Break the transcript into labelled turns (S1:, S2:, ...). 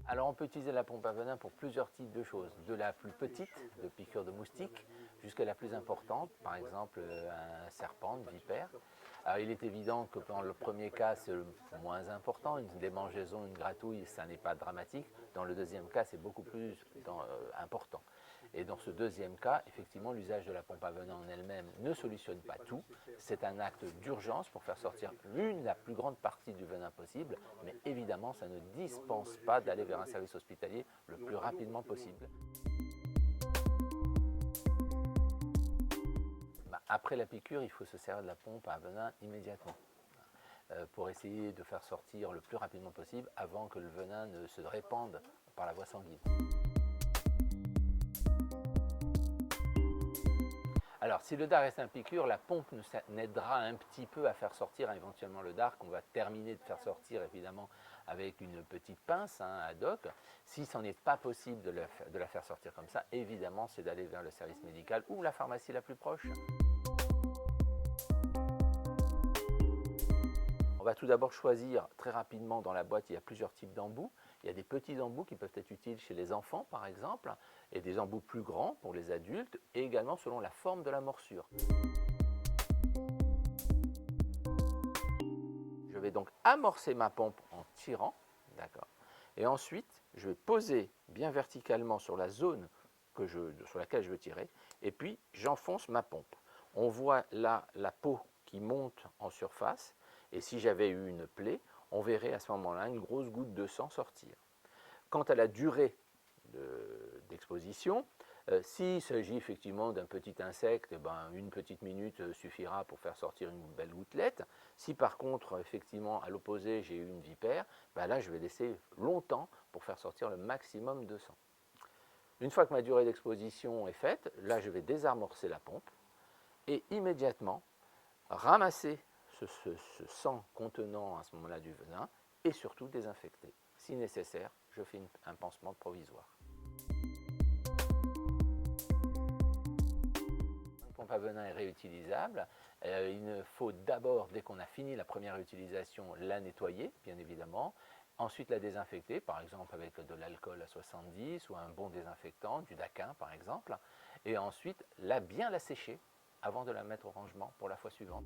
S1: Alors on peut utiliser la pompe à venin pour plusieurs types de choses, de la plus petite, de piqûres de moustiques, jusqu'à la plus importante, par exemple un serpent, une vipère. Alors il est évident que dans le premier cas c'est le moins important, une démangeaison, une gratouille, ça n'est pas dramatique. Dans le deuxième cas c'est beaucoup plus important. Et dans ce deuxième cas, effectivement, l'usage de la pompe à venin en elle-même ne solutionne pas tout. C'est un acte d'urgence pour faire sortir la plus grande partie du venin possible, mais évidemment, ça ne dispense pas d'aller vers un service hospitalier le plus rapidement possible. Après la piqûre, il faut se servir de la pompe à venin immédiatement pour essayer de faire sortir le plus rapidement possible avant que le venin ne se répande par la voie sanguine. Alors, si le dard reste un piqûre, la pompe nous aidera un petit peu à faire sortir éventuellement le dard, qu'on va terminer de faire sortir évidemment avec une petite pince ad hoc. Si ce n'est pas possible de la faire sortir comme ça, évidemment, c'est d'aller vers le service médical ou la pharmacie la plus proche. On va tout d'abord choisir très rapidement dans la boîte, il y a plusieurs types d'embouts. Il y a des petits embouts qui peuvent être utiles chez les enfants par exemple, et des embouts plus grands pour les adultes, et également selon la forme de la morsure. Je vais donc amorcer ma pompe en tirant, d'accord. Et ensuite, je vais poser bien verticalement sur la zone sur laquelle je veux tirer, et puis j'enfonce ma pompe. On voit là la peau qui monte en surface, et si j'avais eu une plaie, on verrait à ce moment-là une grosse goutte de sang sortir. Quant à la durée d'exposition, s'il s'agit effectivement d'un petit insecte, une petite minute suffira pour faire sortir une belle gouttelette. Si par contre, effectivement, à l'opposé, j'ai eu une vipère, là je vais laisser longtemps pour faire sortir le maximum de sang. Une fois que ma durée d'exposition est faite, là je vais désamorcer la pompe et immédiatement ramasser ce sang contenant à ce moment-là du venin et surtout désinfecter. Si nécessaire, je fais un pansement provisoire. Une pompe à venin est réutilisable. Il faut d'abord, dès qu'on a fini la première utilisation, la nettoyer, bien évidemment. Ensuite, la désinfecter, par exemple avec de l'alcool à 70 ou un bon désinfectant, du Daquin par exemple. Et ensuite, bien la sécher avant de la mettre au rangement pour la fois suivante.